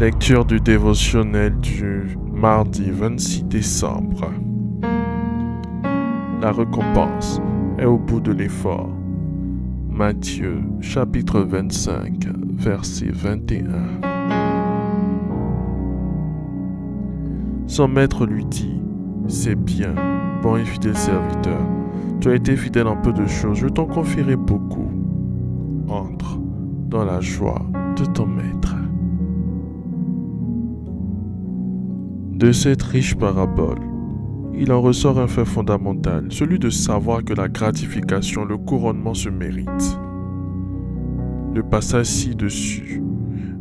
Lecture du dévotionnel du mardi 26 décembre. La récompense est au bout de l'effort. Matthieu chapitre 25, verset 21. Son maître lui dit, « C'est bien, bon et fidèle serviteur. Tu as été fidèle en peu de choses, je t'en confierai beaucoup. Entre dans la joie de ton maître. » De cette riche parabole, il en ressort un fait fondamental, celui de savoir que la gratification, le couronnement se mérite. Le passage ci-dessus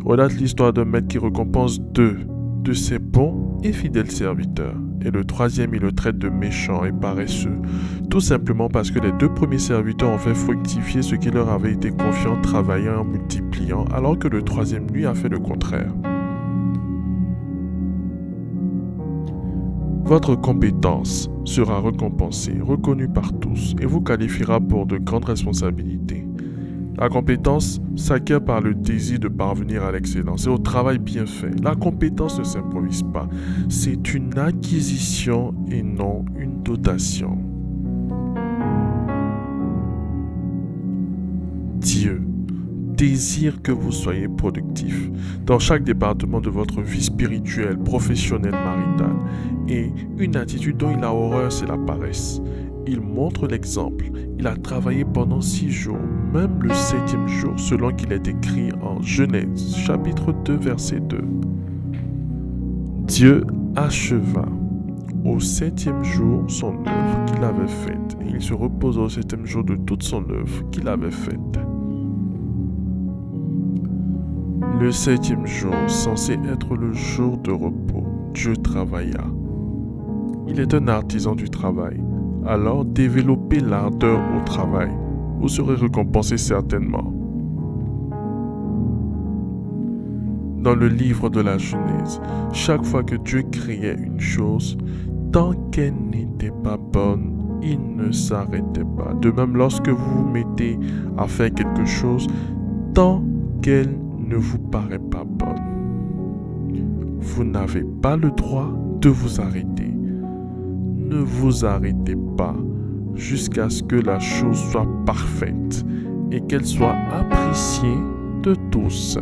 relate l'histoire d'un maître qui récompense deux de ses bons et fidèles serviteurs, et le troisième il le traite de méchant et paresseux, tout simplement parce que les deux premiers serviteurs ont fait fructifier ce qui leur avait été confié en travaillant et en multipliant, alors que le troisième lui a fait le contraire. Votre compétence sera récompensée, reconnue par tous et vous qualifiera pour de grandes responsabilités. La compétence s'acquiert par le désir de parvenir à l'excellence et au travail bien fait. La compétence ne s'improvise pas, c'est une acquisition et non une dotation. Dieu désire que vous soyez productif dans chaque département de votre vie spirituelle, professionnelle, maritale. Et une attitude dont il a horreur, c'est la paresse. Il montre l'exemple. Il a travaillé pendant 6 jours, même le 7e jour, selon qu'il est écrit en Genèse, chapitre 2, verset 2. Dieu acheva au 7e jour son œuvre qu'il avait faite, et il se reposa au 7e jour de toute son œuvre qu'il avait faite. Le 7e jour, censé être le jour de repos, Dieu travailla. Il est un artisan du travail. Alors développez l'ardeur au travail. Vous serez récompensé certainement. Dans le livre de la Genèse, chaque fois que Dieu créait une chose, tant qu'elle n'était pas bonne, il ne s'arrêtait pas. De même, lorsque vous vous mettez à faire quelque chose, tant qu'elle ne vous paraît pas bonne, vous n'avez pas le droit de vous arrêter. Ne vous arrêtez pas jusqu'à ce que la chose soit parfaite et qu'elle soit appréciée de tous.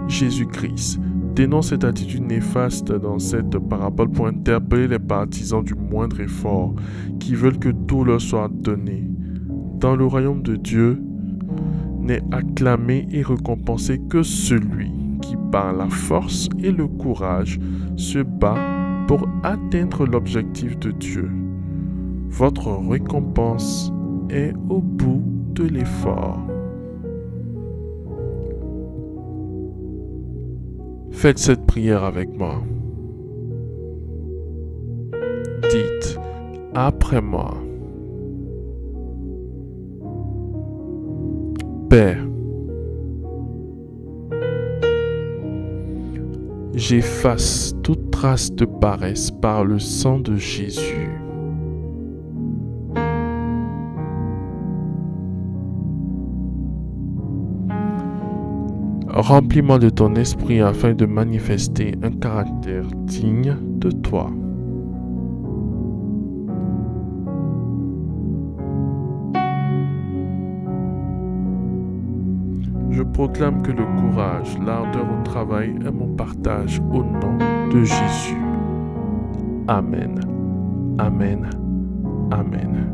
Jésus-Christ dénonce cette attitude néfaste dans cette parabole pour interpeller les partisans du moindre effort qui veulent que tout leur soit donné. Dans le royaume de Dieu, n'est acclamé et récompensé que celui qui, par la force et le courage, se bat pour atteindre l'objectif de Dieu. Votre récompense est au bout de l'effort. Faites cette prière avec moi. Dites après moi. Père, j'efface toute trace de paresse par le sang de Jésus. Remplis-moi de ton esprit afin de manifester un caractère digne de toi. Je proclame que le courage, l'ardeur au travail est mon partage au nom de Jésus. Amen. Amen. Amen.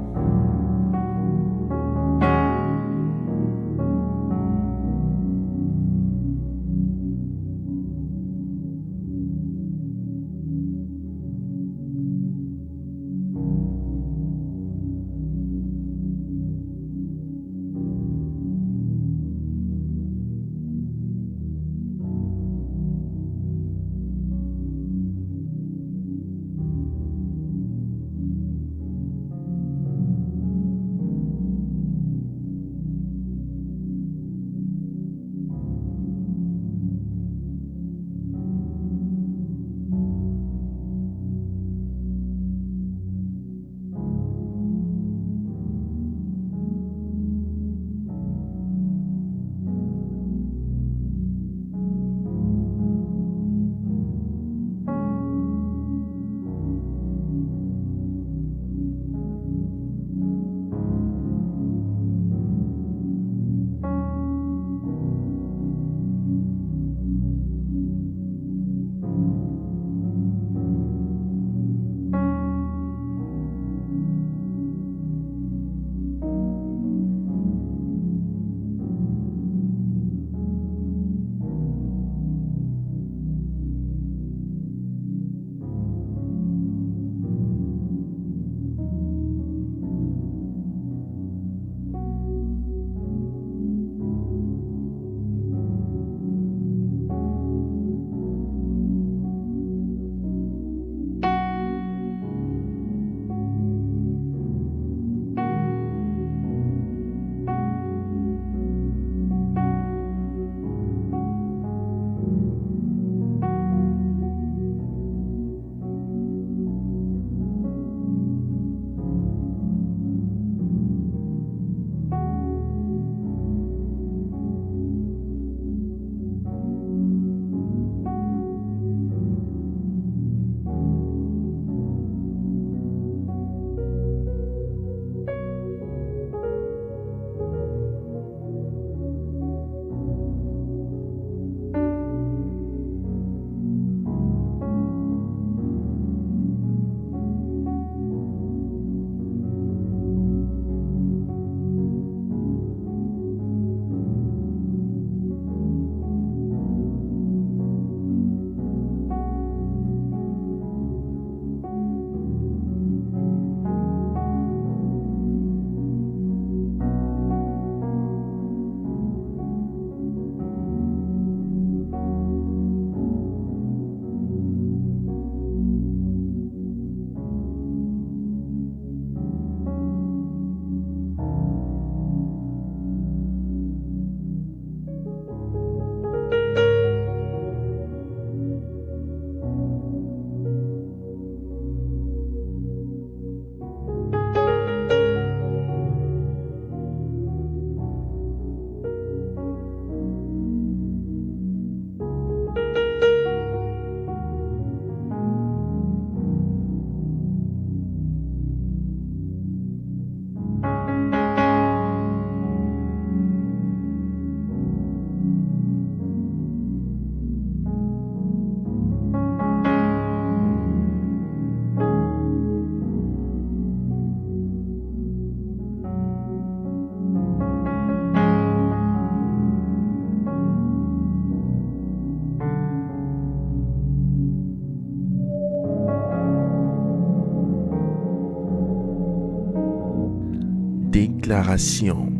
déclaration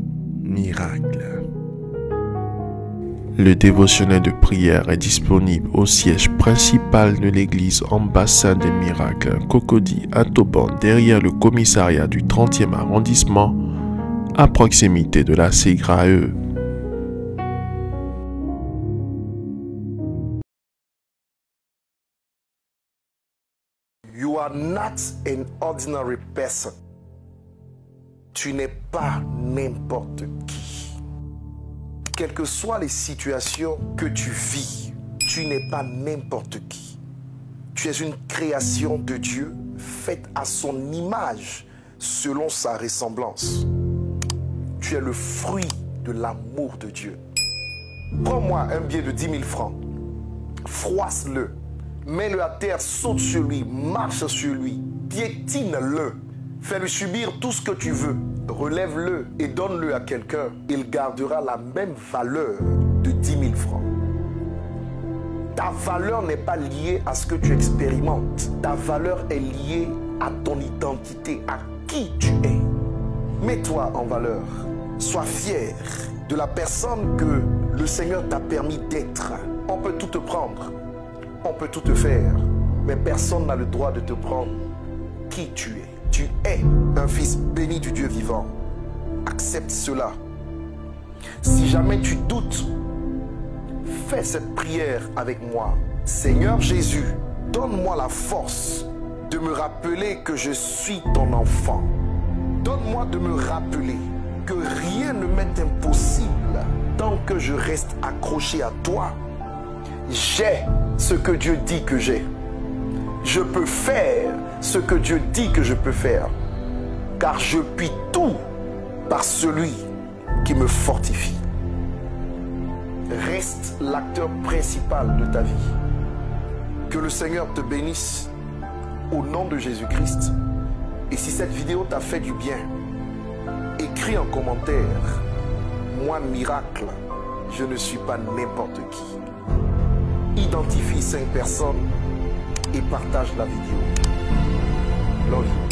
miracle. Le dévotionnel de prière est disponible au siège principal de l'église Ambassade des Miracles, Cocody à Taubon, derrière le commissariat du 30e arrondissement, à proximité de la SEGRAE. You are not an ordinary person. Tu n'es pas n'importe qui. Quelles que soient les situations que tu vis, tu n'es pas n'importe qui. Tu es une création de Dieu faite à son image, selon sa ressemblance. Tu es le fruit de l'amour de Dieu. Prends-moi un billet de 10 000 francs, froisse-le, mets-le à terre, saute sur lui, marche sur lui, piétine-le, fais-lui subir tout ce que tu veux, relève-le et donne-le à quelqu'un. Il gardera la même valeur de 10 000 francs. Ta valeur n'est pas liée à ce que tu expérimentes. Ta valeur est liée à ton identité, à qui tu es. Mets-toi en valeur. Sois fier de la personne que le Seigneur t'a permis d'être. On peut tout te prendre, on peut tout te faire, mais personne n'a le droit de te prendre qui tu es. Tu es un fils béni du Dieu vivant. Accepte cela. Si jamais tu doutes, fais cette prière avec moi. Seigneur Jésus, donne-moi la force de me rappeler que je suis ton enfant. Donne-moi de me rappeler que rien ne m'est impossible tant que je reste accroché à toi. J'ai ce que Dieu dit que j'ai. Je peux faire ce que Dieu dit que je peux faire, car je puis tout par celui qui me fortifie. Reste l'acteur principal de ta vie. Que le Seigneur te bénisse au nom de Jésus-Christ. Et si cette vidéo t'a fait du bien, écris en commentaire: moi, miracle, je ne suis pas n'importe qui. Identifie 5 personnes et partage la vidéo. Love you.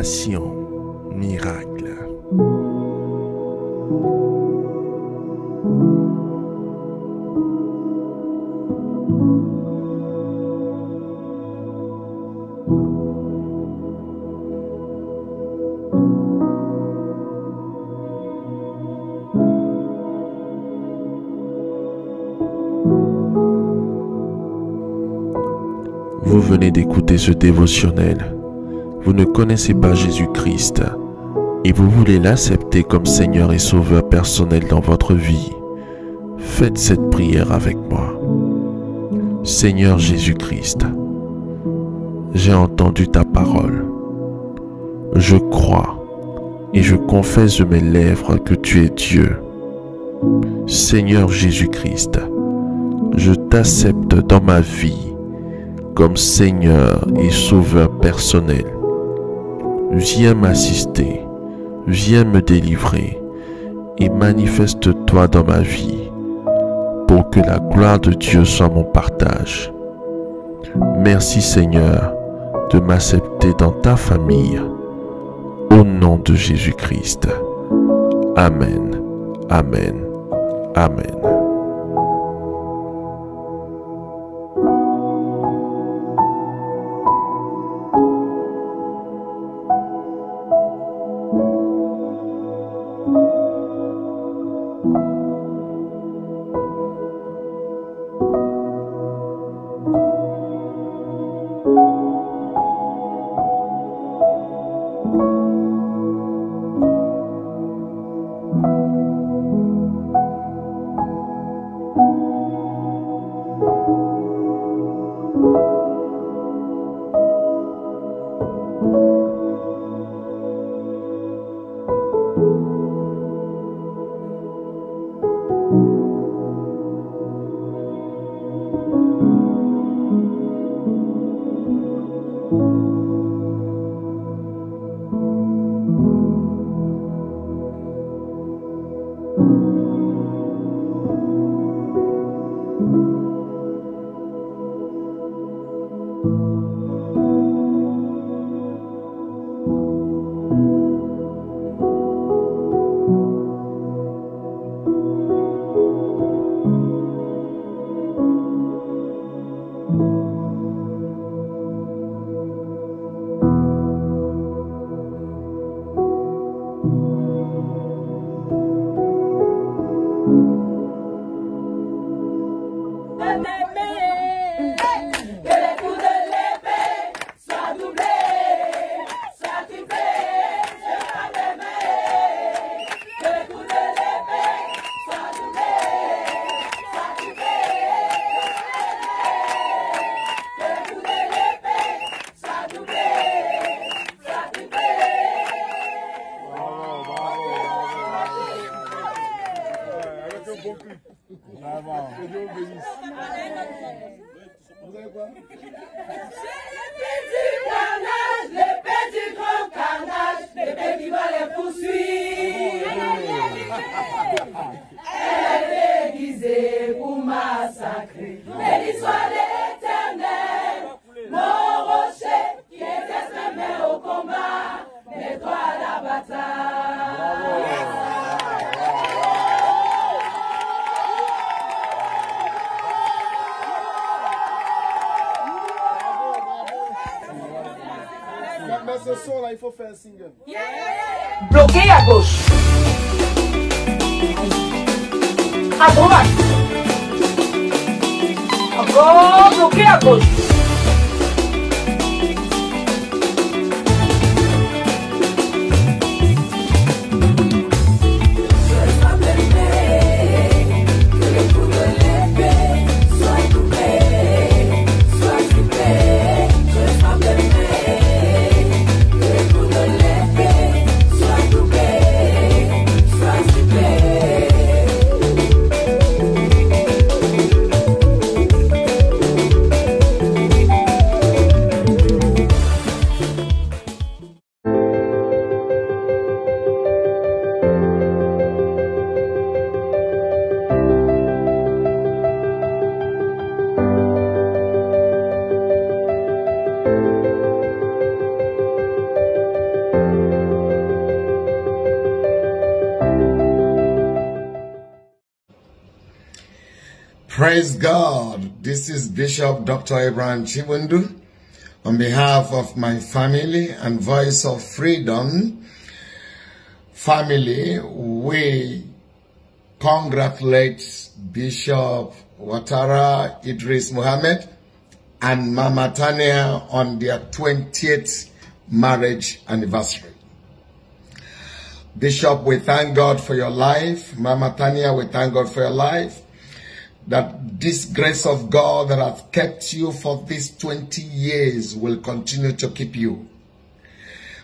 Opération Miracle. Vous venez d'écouter ce dévotionnel. Vous ne connaissez pas Jésus-Christ et vous voulez l'accepter comme Seigneur et Sauveur personnel dans votre vie. Faites cette prière avec moi. Seigneur Jésus-Christ, j'ai entendu ta parole. Je crois et je confesse de mes lèvres que tu es Dieu. Seigneur Jésus-Christ, je t'accepte dans ma vie comme Seigneur et Sauveur personnel. Viens m'assister, viens me délivrer et manifeste-toi dans ma vie pour que la gloire de Dieu soit mon partage. Merci Seigneur de m'accepter dans ta famille. Au nom de Jésus-Christ. Amen. Amen. Amen. Ce son là, il faut faire un single. Bloqué à gauche. À droite. Encore bloqué à gauche. Praise God. This is Bishop Dr. Abraham Chiwundu. On behalf of my family and Voice of Freedom family, we congratulate Bishop Watara Idris Muhammad and Mama Tania on their 20th marriage anniversary. Bishop, we thank God for your life. Mama Tania, we thank God for your life. That this grace of God that has kept you for these 20 years will continue to keep you.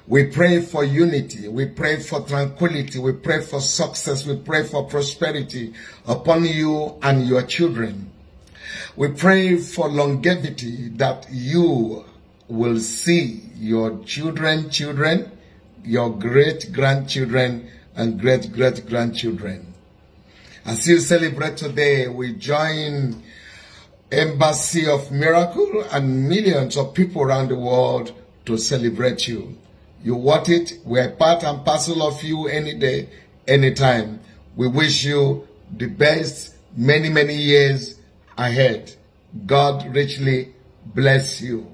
We pray for unity. We pray for tranquility. We pray for success. We pray for prosperity upon you and your children. We pray for longevity, that you will see your children, your great-grandchildren, and great-great-grandchildren. As you celebrate today, we join Embassy of Miracle and millions of people around the world to celebrate you. You want it. We're part and parcel of you any day, anytime. We wish you the best, many, many years ahead. God richly bless you.